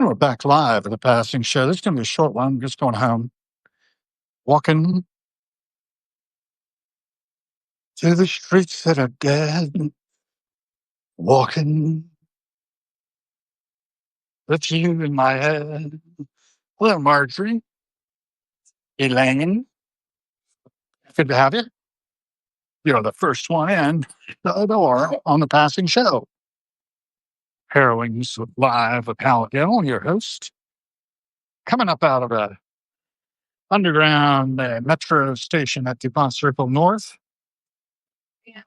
We're back live at the passing show. This is going to be a short one. I'm just going home, walking through the streets that are dead, walking with you in my head. Hello, Marjorie, Elaine. Good to have you. You're the first one in the door on the passing show. Harrowings live with Hal Gill, your host. Coming up out of a underground metro station at DuPont Circle North.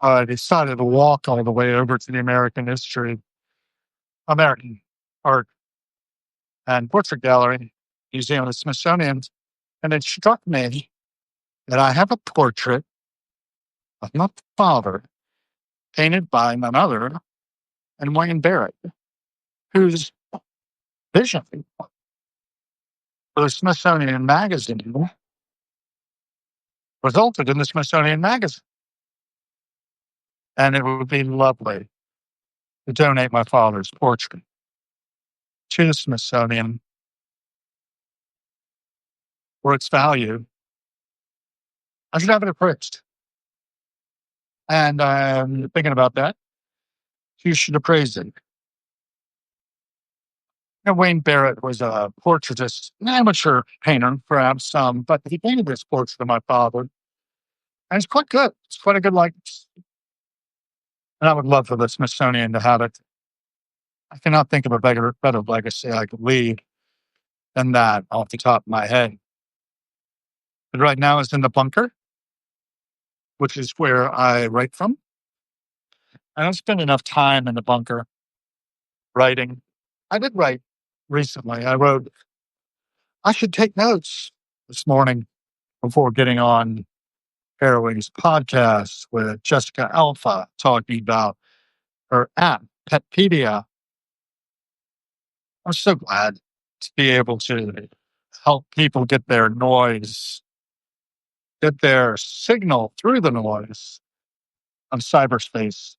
I decided to walk all the way over to the American Art and Portrait Gallery, Museum of the Smithsonian, and it struck me that I have a portrait of my father painted by none other than Wayne Barrett, whose vision for the Smithsonian Magazine resulted in the Smithsonian Magazine. And it would be lovely to donate my father's portrait to the Smithsonian for its value. I should have it appraised. And I'm thinking about that. You should appraise it. Wayne Barrett was a portraitist, an amateur painter, perhaps, but he painted this portrait of my father. And it's quite good. It's quite a good likeness. And I would love for the Smithsonian to have it. I cannot think of a better legacy I could leave than that off the top of my head. But right now it's in the bunker, which is where I write from. I don't spend enough time in the bunker writing. I did write recently. I wrote, I should take notes this morning before getting on Harrowing's podcast with Jessica Alpha talking about her app, Petpedia. I'm so glad to be able to help people get their noise, get their signal through the noise of cyberspace.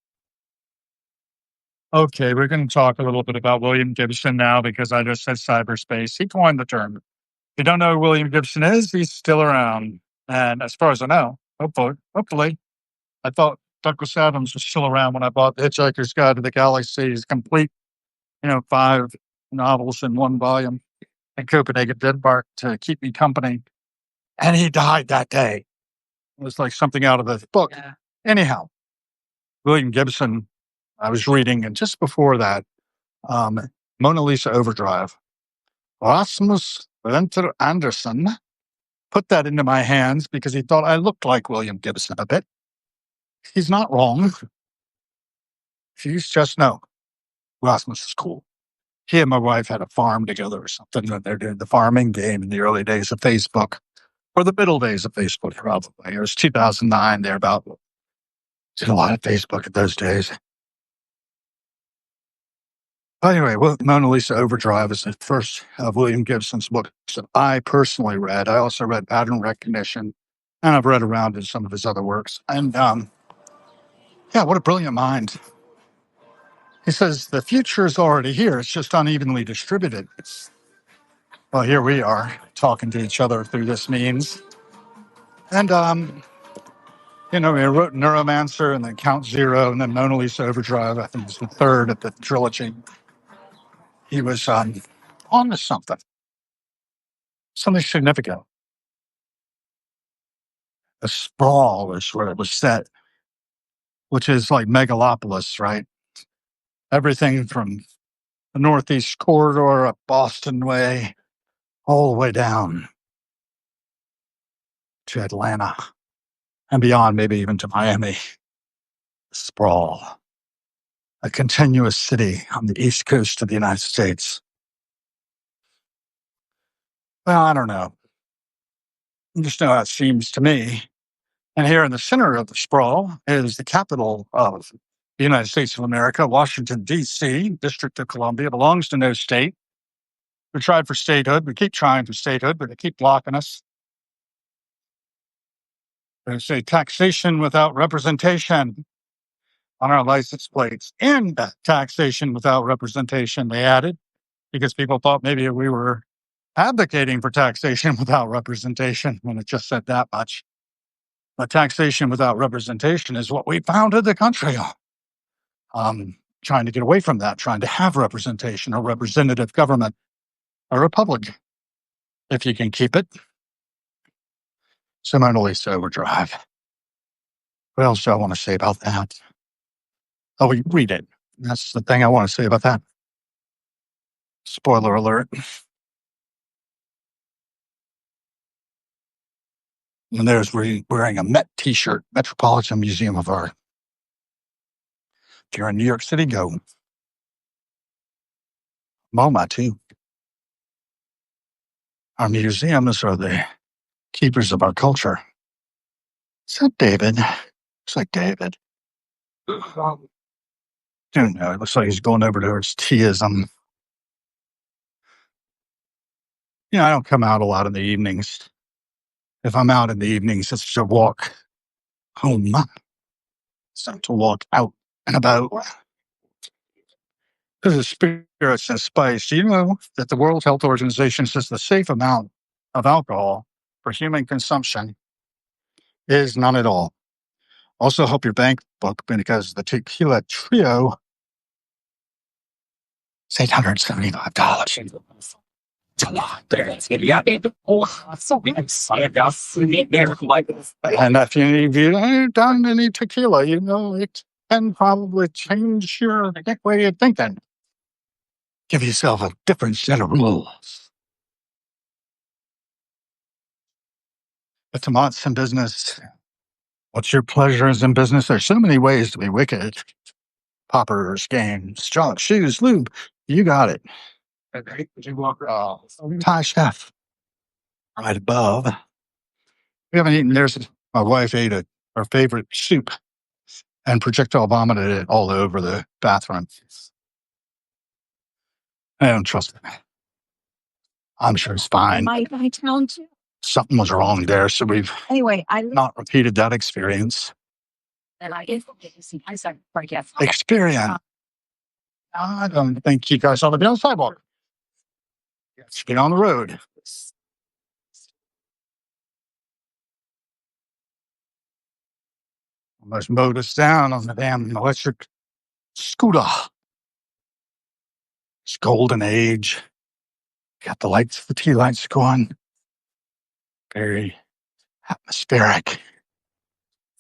Okay, we're going to talk a little bit about William Gibson now because I just said cyberspace. He coined the term. If you don't know who William Gibson is, he's still around. And as far as I know, hopefully, I thought Douglas Adams was still around when I bought The Hitchhiker's Guide to the Galaxy. He's complete, 5 novels in one volume in Copenhagen, Denmark to keep me company. And he died that day. It was like something out of the book. Yeah. Anyhow, William Gibson, I was reading, and just before that, Mona Lisa Overdrive. Rasmus Winter Anderson put that into my hands because he thought I looked like William Gibson a bit. He's not wrong. He's just no. Rasmus is cool. He and my wife had a farm together or something, and they're doing the farming game in the early days of Facebook, or the middle days of Facebook, probably. It was 2009, thereabout. Did a lot of Facebook in those days. Anyway, Mona Lisa Overdrive is the first of William Gibson's books that I personally read. I also read Pattern Recognition, and I've read around in some of his other works. And what a brilliant mind. He says, the future is already here. It's just unevenly distributed. Well, here we are talking to each other through this means. And, he wrote Neuromancer and then Count Zero and then Mona Lisa Overdrive. I think it's the third of the trilogy. He was on to something significant. The sprawl is where it was set, which is like megalopolis, right? Everything from the Northeast Corridor up Boston Way, all the way down to Atlanta and beyond, maybe even to Miami. Sprawl. A continuous city on the East Coast of the United States. Well, I don't know. I just know how it seems to me. And here in the center of the sprawl is the capital of the United States of America, Washington, D.C., District of Columbia, belongs to no state. We tried for statehood. We keep trying for statehood, but they keep blocking us. They say taxation without representation on our license plates. And taxation without representation, they added. because people thought maybe we were advocating for taxation without representation when it just said that much. But taxation without representation is what we founded the country on. Trying to get away from that, trying to have representation, a representative government, a republic, if you can keep it. Similarly, overdrive. What else do I want to say about that? Oh, you read it. That's the thing I want to say about that. Spoiler alert. And there's wearing a Met t-shirt, Metropolitan Museum of Art. If you're in New York City, go. MoMA, too. Our museums are the keepers of our culture. Is that David? Looks like David. Don't know. It looks like he's going over to his teaism. I don't come out a lot in the evenings. If I'm out in the evenings, it's to walk home. It's not to walk out and about. Because of spirits and spice. Do you know that the World Health Organization says the safe amount of alcohol for human consumption is none at all? Also, help your bank book because the tequila trio is $875. It's a lot. And if you haven't done any tequila, it can probably change your way of thinking. Give yourself a different set of rules. But Tomat's in business. What's your pleasures in business? There's so many ways to be wicked. Poppers, games, junk, shoes, lube. You got it. Thai chef. Right above. We haven't eaten. My wife ate our favorite soup and projectile vomited it all over the bathroom. I don't trust it. I'm sure it's fine. My town too. Something was wrong there, so we've not repeated that experience. Experience. I don't think you guys ought to be on the sidewalk. Let's get on the road. Almost mowed us down on the damn electric scooter. It's golden age. Got the lights, the tea lights going. Very atmospheric.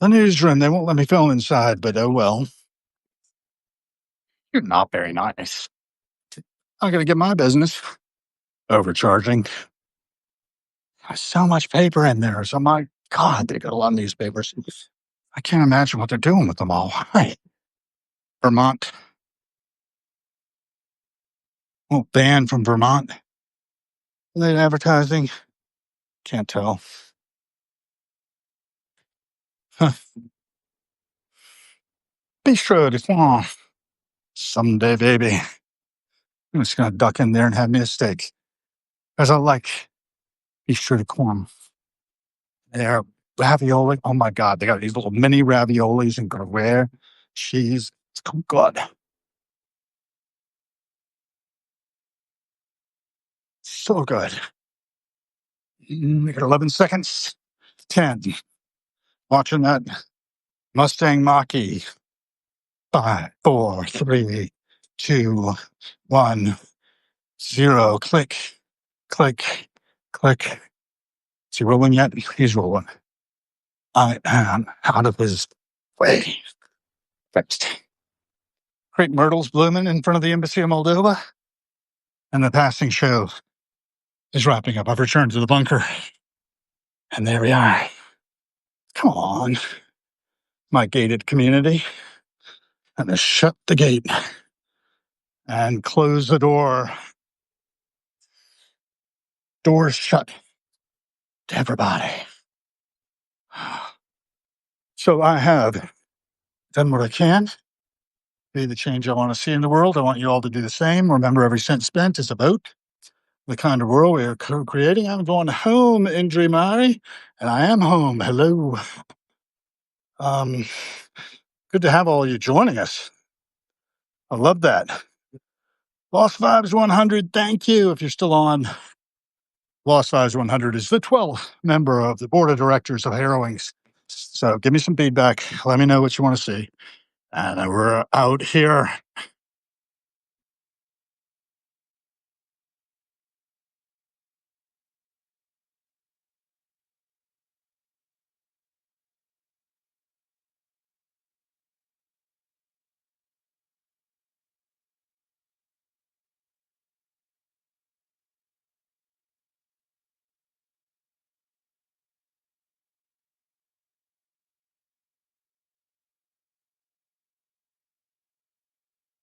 The newsroom, they won't let me film inside, but oh well. You're not very nice. I'm going to get my business. Overcharging. There's so much paper in there. So my God, they got a lot of newspapers. I can't imagine what they're doing with them all. Why? Vermont. Well, banned from Vermont. Late advertising. Can't tell. Huh. Bistro de Foin. Someday, baby. I'm just going to duck in there and have me a steak. Because I like Bistro de Foin. They're ravioli. Oh my God. They got these little mini raviolis and Gruyere cheese. It's good. So good. We got 11 seconds. 10. Watching that Mustang Mach-E. 5, 4, 3, 2, 1, 0. Click, click, click. Is he rolling yet? He's rolling. I am out of his way. Fixed. Crepe myrtles blooming in front of the Embassy of Moldova. And the passing show is wrapping up. I've returned to the bunker. And there we are. Come on. My gated community. And to shut the gate. And close the door. Doors shut to everybody. So I have done what I can. Be the change I want to see in the world. I want you all to do the same. Remember, every cent spent is a vote. The kind of world we are creating. I'm going home, Indri Mari, and I am home. Hello. Good to have all you joining us. I love that. Lost Vibes 100, thank you if you're still on. Lost Vibes 100 is the 12th member of the board of directors of Harrowings. So give me some feedback. Let me know what you want to see. And we're out here